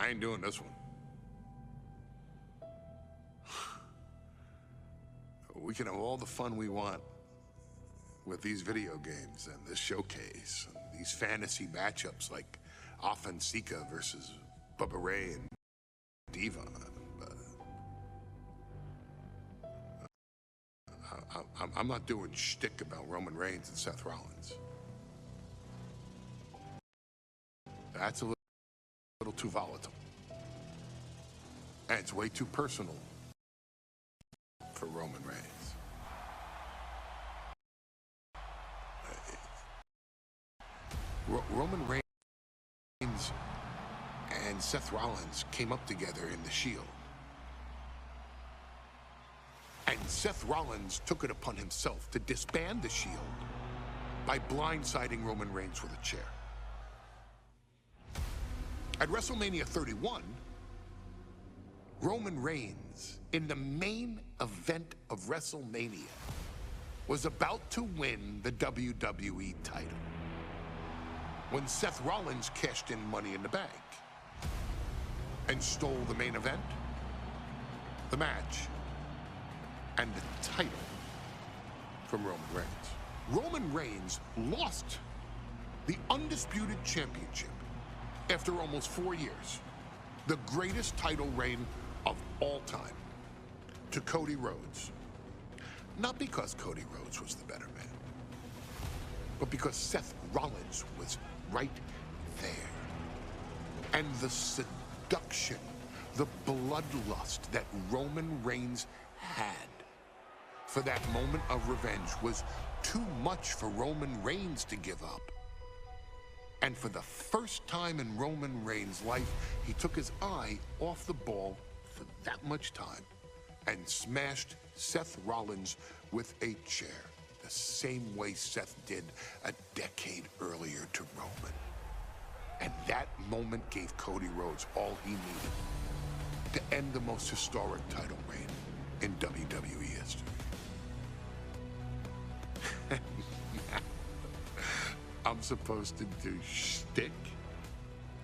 I ain't doing this one. We can have all the fun we want with these video games and this showcase and these fantasy matchups like Offensica versus Bubba Ray and Devon. I'm not doing shtick about Roman Reigns and Seth Rollins. That's a little too volatile. And it's way too personal for Roman Reigns. Roman Reigns and Seth Rollins came up together in the Shield. And Seth Rollins took it upon himself to disband the Shield by blindsiding Roman Reigns with a chair. At WrestleMania 31, Roman Reigns, in the main event of WrestleMania, was about to win the WWE title when Seth Rollins cashed in Money in the Bank and stole the main event, the match, and the title from Roman Reigns. Roman Reigns lost the undisputed championship after almost 4 years, the greatest title reign of all time, to Cody Rhodes. Not because Cody Rhodes was the better man, but because Seth Rollins was right there. And the seduction, the bloodlust that Roman Reigns had for that moment of revenge was too much for Roman Reigns to give up. And for the first time in Roman Reigns' life, he took his eye off the ball for that much time and smashed Seth Rollins with a chair, the same way Seth did a decade earlier to Roman. And that moment gave Cody Rhodes all he needed to end the most historic title reign in WWE history. I'm supposed to do shtick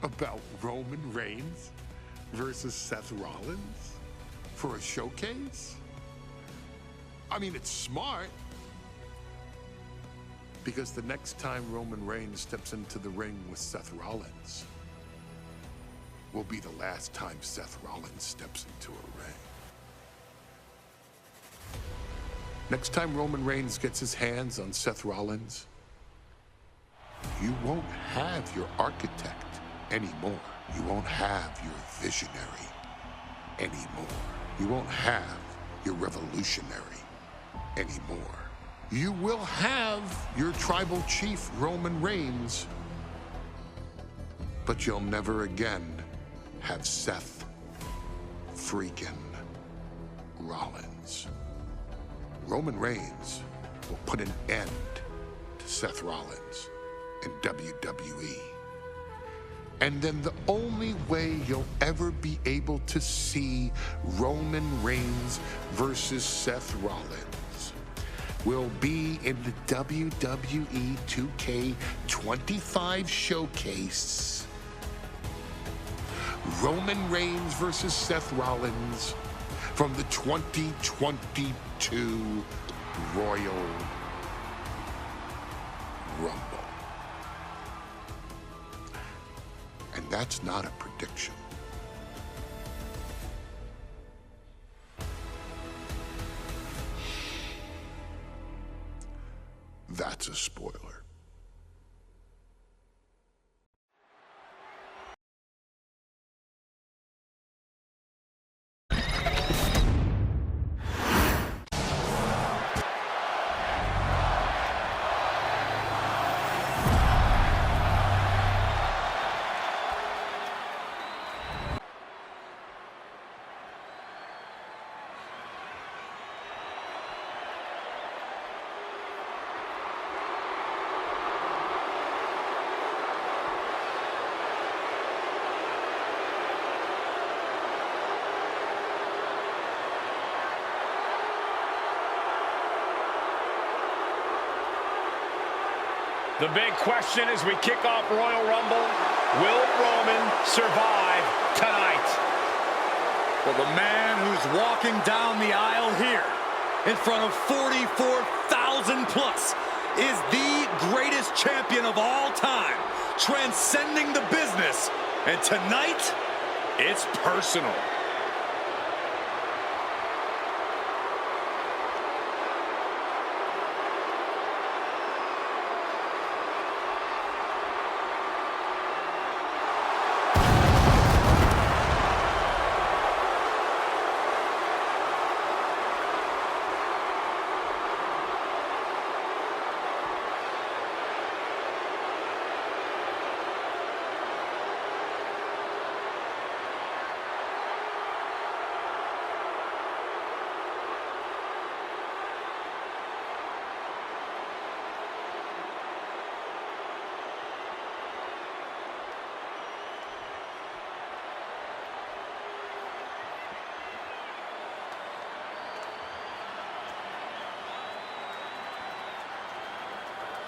about Roman Reigns versus Seth Rollins for a showcase? I mean, it's smart, because the next time Roman Reigns steps into the ring with Seth Rollins will be the last time Seth Rollins steps into a ring. Next time Roman Reigns gets his hands on Seth Rollins, you won't have your architect anymore. You won't have your visionary anymore. You won't have your revolutionary anymore. You will have your tribal chief, Roman Reigns, but you'll never again have Seth freaking Rollins. Roman Reigns will put an end to Seth Rollins in WWE. And then the only way you'll ever be able to see Roman Reigns versus Seth Rollins will be in the WWE 2K25 showcase. Roman Reigns versus Seth Rollins from the 2022 Royal Rumble. And that's not a prediction. That's a spoiler. The big question as we kick off Royal Rumble, will Roman survive tonight. Well, the man who's walking down the aisle here in front of 44,000 plus is the greatest champion of all time, transcending the business. And tonight, it's personal.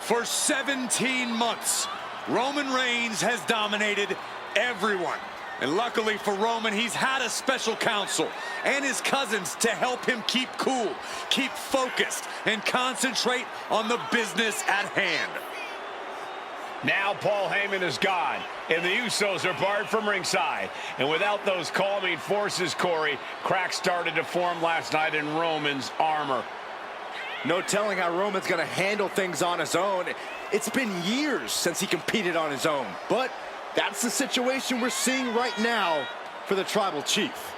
For 17 months, Roman Reigns has dominated everyone. And luckily for Roman, he's had a special counsel and his cousins to help him keep cool, keep focused, and concentrate on the business at hand. Now Paul Heyman is gone, and the Usos are barred from ringside. And without those calming forces, Corey, cracks started to form last night in Roman's armor. No telling how Roman's going to handle things on his own. It's been years since he competed on his own. But that's the situation we're seeing right now for the Tribal Chief.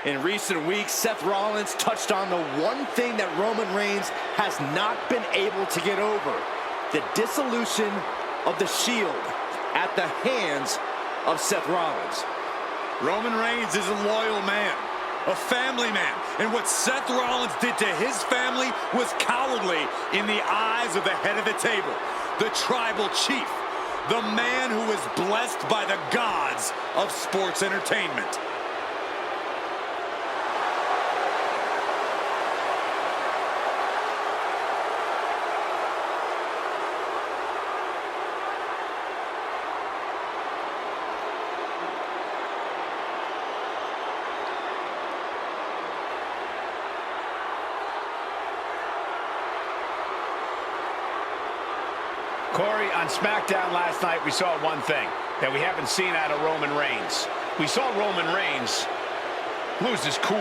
In recent weeks, Seth Rollins touched on the one thing that Roman Reigns has not been able to get over: the dissolution of the Shield at the hands of Seth Rollins. Roman Reigns is a loyal man, a family man, and what Seth Rollins did to his family was cowardly in the eyes of the head of the table, the Tribal Chief, the man who is blessed by the gods of sports entertainment. Corey, on SmackDown last night, we saw one thing that we haven't seen out of Roman Reigns. We saw Roman Reigns lose his cool.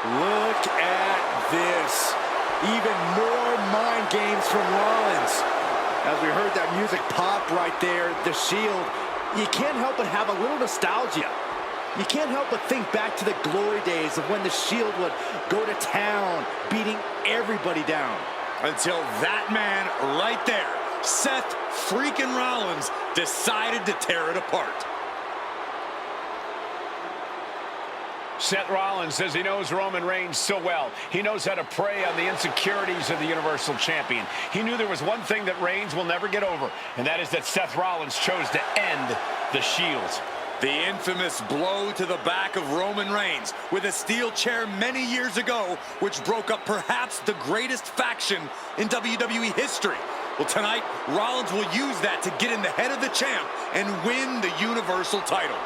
Look at this. Even more mind games from Rollins. As we heard that music pop right there, the Shield, you can't help but have a little nostalgia. You can't help but think back to the glory days of when the Shield would go to town, beating everybody down. Until that man right there, Seth freaking Rollins, decided to tear it apart. Seth Rollins says he knows Roman Reigns so well. He knows how to prey on the insecurities of the Universal Champion. He knew there was one thing that Reigns will never get over, and that is that Seth Rollins chose to end the Shield. The infamous blow to the back of Roman Reigns with a steel chair many years ago, which broke up perhaps the greatest faction in WWE history. Well, tonight, Rollins will use that to get in the head of the champ and win the Universal title.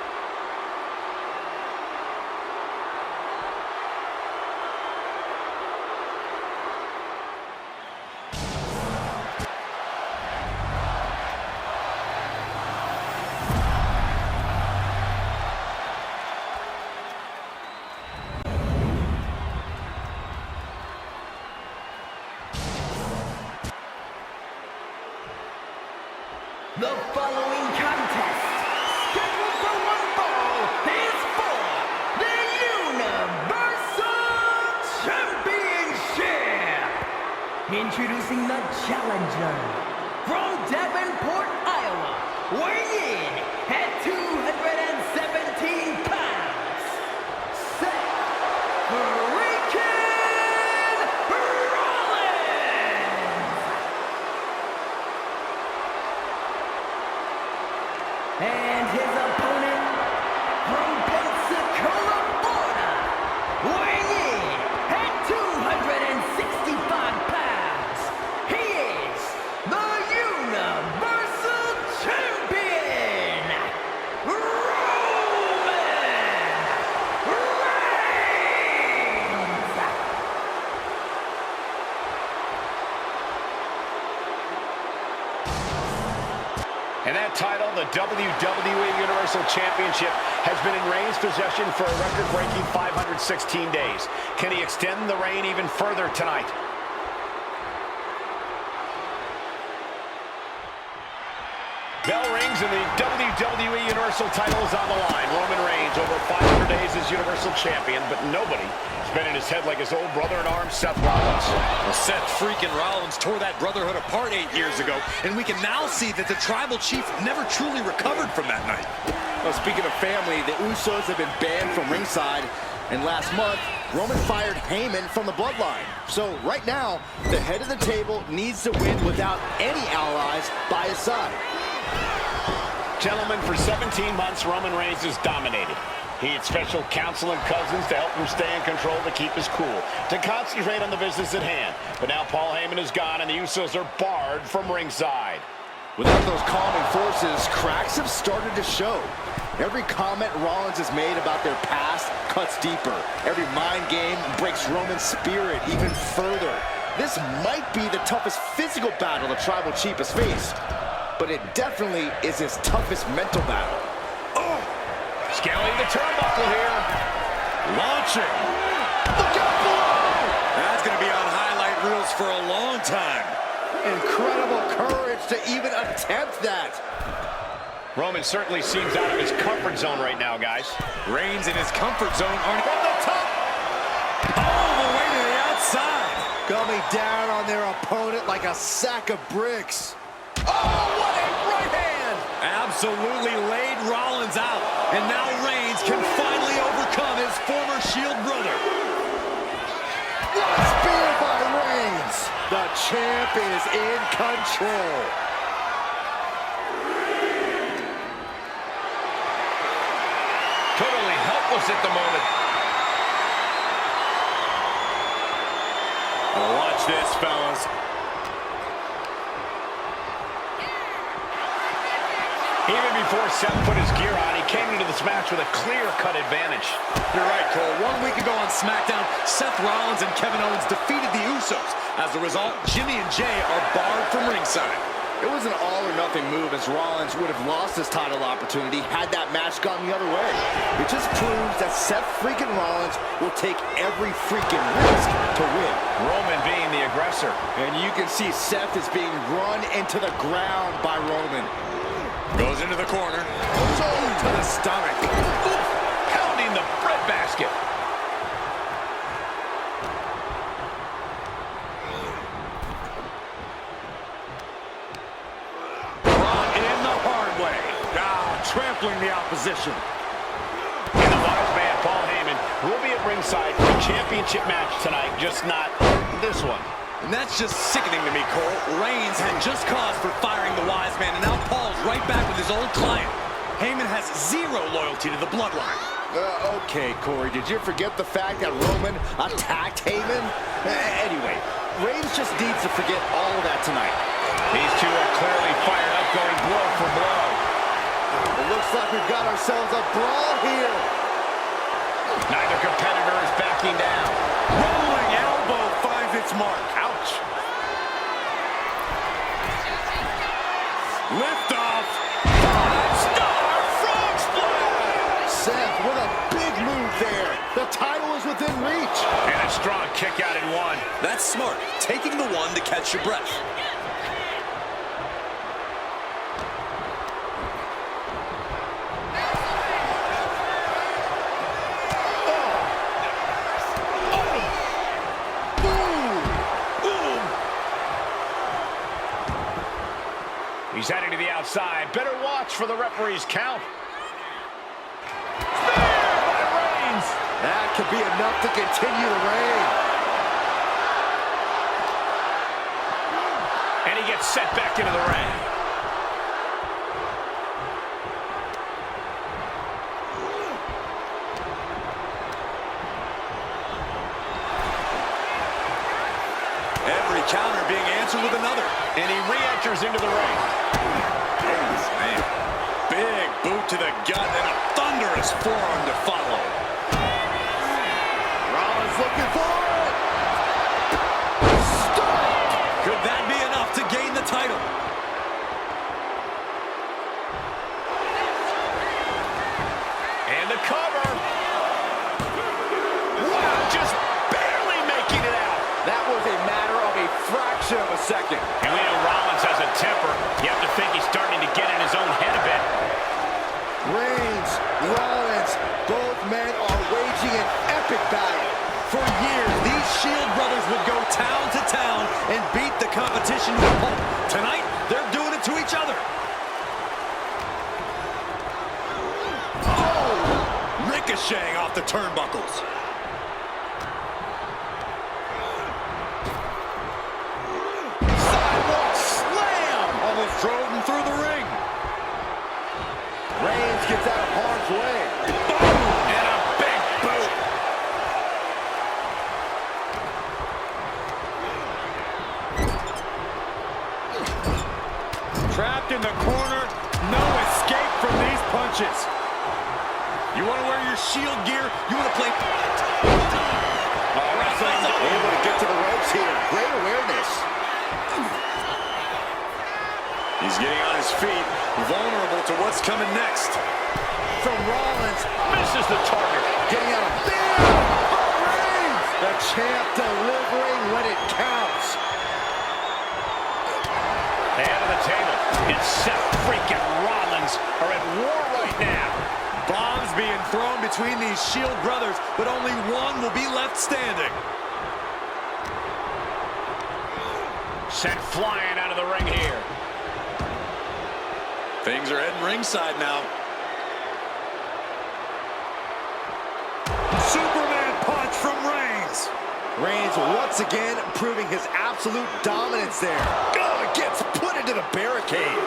The following contest, scheduled for one fall, is for the Universal Championship. Introducing the challenger from Davenport, Iowa, weighing in at 217 pounds, Seth and his opponent from Pensacola, Florida, weighing in at 265 pounds, he is the Universal Champion, Roman Reigns! And that title, the WWE Universal Championship, has been in Reigns' possession for a record-breaking 516 days. Can he extend the reign even further tonight? Bell rings and the WWE Universal title is on the line. Roman Reigns, over 500 days as Universal Champion, but nobody has been in his head like his old brother-in-arms, Seth Rollins. Well, Seth freaking Rollins tore that brotherhood apart 8 years ago, and we can now see that the tribal chief never truly recovered from that night. Well, speaking of family, the Usos have been banned from ringside, and last month, Roman fired Heyman from the bloodline. So right now, the head of the table needs to win without any allies by his side. Gentlemen, for 17 months, Roman Reigns has dominated. He had special counsel and cousins to help him stay in control, to keep his cool, to concentrate on the business at hand. But now Paul Heyman is gone, and the Usos are barred from ringside. Without those calming forces, cracks have started to show. Every comment Rollins has made about their past cuts deeper. Every mind game breaks Roman's spirit even further. This might be the toughest physical battle the tribal chief has faced, but it definitely is his toughest mental battle. Oh! Scaling the turnbuckle here. Launching. Look out below! That's going to be on highlight reels for a long time. Incredible courage to even attempt that. Roman certainly seems out of his comfort zone right now, guys. Reigns in his comfort zone from the top. All the way to the outside. Coming down on their opponent like a sack of bricks. Oh, what a right hand! Absolutely laid Rollins out. And now Reigns can finally overcome his former Shield brother. What a spear by Reigns! The champ is in control. Totally helpless at the moment. Well, watch this, fellas. Even before Seth put his gear on, he came into this match with a clear-cut advantage. You're right, Cole. 1 week ago on SmackDown, Seth Rollins and Kevin Owens defeated the Usos. As a result, Jimmy and Jay are barred from ringside. It was an all-or-nothing move, as Rollins would have lost his title opportunity had that match gone the other way. It just proves that Seth freaking Rollins will take every freaking risk to win. Roman being the aggressor. And you can see Seth is being run into the ground by Roman. Goes into the corner. To the stomach. Oof, pounding the breadbasket. Trampling the opposition. And the wise man, Paul Heyman, will be at ringside for a championship match tonight, just not this one. And that's just sickening to me, Cole. Reigns had just cause for firing the wise man, and now Paul's right back with his old client. Heyman has zero loyalty to the bloodline. Okay, Corey, did you forget the fact that Roman attacked Heyman? Anyway, Reigns just needs to forget all of that tonight. These two are clearly fired up, going blow for blow. It looks like we've got ourselves a brawl here. Neither competitor is backing down. Rolling elbow finds its mark. Ouch. Lift off. Five-star frog splash. Seth with a big move there. The title is within reach. And a strong kick out in one. That's smart. Taking the one to catch your breath. He's heading to the outside. Better watch for the referee's count. Spear by Reigns. That could be enough to continue the reign. And he gets set back into the ring. Every counter being answered with another. And he re-enters into the ring. Man. Big boot to the gut and a thunderous forearm to follow. Rollins looking for it. Stop! Could that be enough to gain the title? And the cover. Wow, just barely making it out. That was a matter of a fraction of a second. And we know Rollins has a temper. You have to think he's starting to get in his own head a bit. Reigns, Rollins, both men are waging an epic battle. For years, these Shield brothers would go town to town and beat the competition to a pulp. Tonight, they're doing it to each other. Oh! Ricocheting off the turnbuckles. Sidewalk slam! Almost drove him through the ring. Reigns gets out of harm's way. Boom! And a big boot. Trapped in the corner, no escape from these punches. You want to wear your Shield gear? You want to play... Wrestling able to get to the ropes here. Great awareness. He's getting on his feet, vulnerable to what's coming next. From Rollins. Misses the target. Getting out of big. Oh, Reigns! The champ delivering when it counts. The head of the table. It's Seth freaking Rollins are at war right now. Bombs being thrown between these Shield brothers, but only one will be left standing. Sent flying out of the ring here. Things are heading ringside now. Superman punch from Reigns. Reigns once again proving his absolute dominance there. Oh, it gets put into the barricade.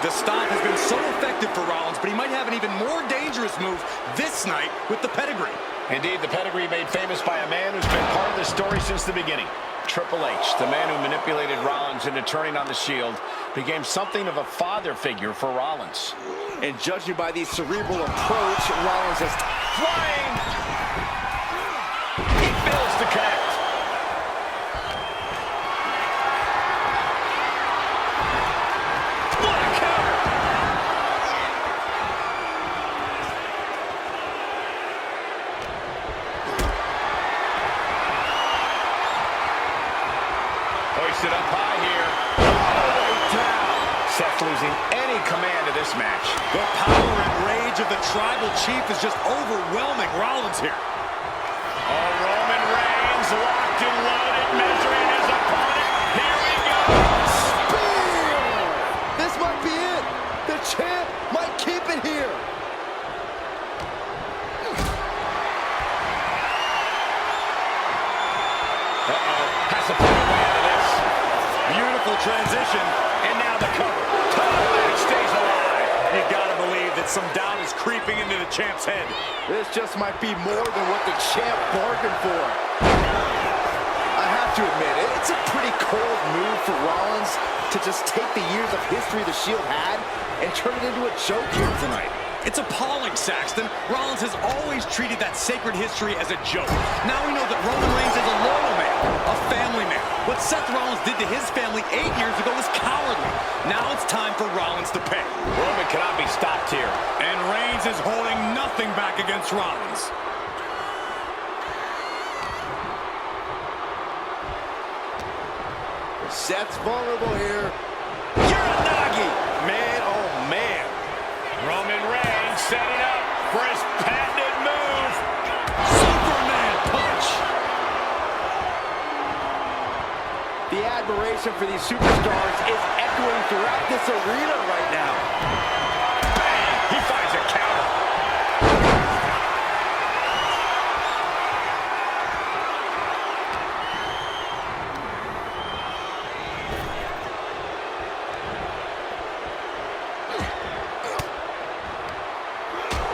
The stop has been so effective for Rollins, but he might have an even more dangerous move this night with the pedigree. Indeed, the pedigree made famous by a man who's been part of the story since the beginning. Triple H, the man who manipulated Rollins into turning on the Shield, became something of a father figure for Rollins. And judging by the cerebral approach, Rollins has... Flying! He fails to connect. What a counter! Hoisted up high here. All the way down. Seth losing any command of this match. The power and rage of the tribal chief is just overwhelming Rollins here. Oh, Roman Reigns locked and loaded, measuring his opponent. Here we go. Spear! This might be it. The champ might keep it here. Has to put away. transition. And now the cover. Title match stays alive. You gotta believe that some doubt is creeping into the champ's head. This just might be more than what the champ bargained for. I have to admit, it's a pretty cold move for Rollins to just take the years of history the Shield had and turn it into a joke here tonight. It's appalling, Saxton. Rollins has always treated that sacred history as a joke. Now we know that Roman Reigns is a loyal man, a family man. What Seth Rollins did to his family 8 years ago was cowardly. Now it's time for Rollins to pay. Roman cannot be stopped here. And Reigns is holding nothing back against Rollins. Seth's vulnerable here. Uranagi! Man, oh man. Roman Reigns setting up for his patented move. Superman punch! The admiration for these superstars is echoing throughout this arena right now. Bang! He finds a counter.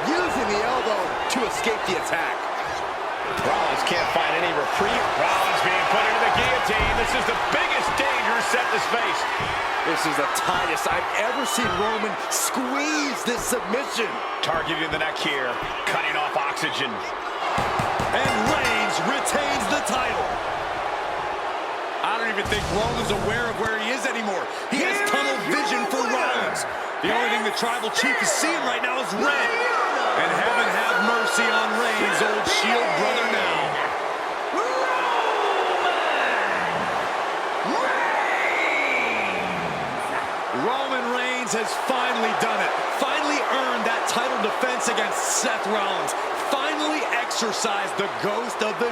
Using the elbow to escape the attack. Rollins can't find any reprieve. Rollins being put into the guillotine. This is the biggest danger Seth has faced. This is the tightest I've ever seen Roman squeeze this submission. Targeting the neck here, cutting off oxygen. And Reigns retains the title. I don't even think Roman's aware of where he is anymore. He has tunnel vision for Rollins. The only thing the Tribal Chief is seeing right now is red. And heaven have mercy on Reigns, old Shield brother now. Roman Reigns has finally done it. Finally earned that title defense against Seth Rollins. Finally exorcised the ghost of the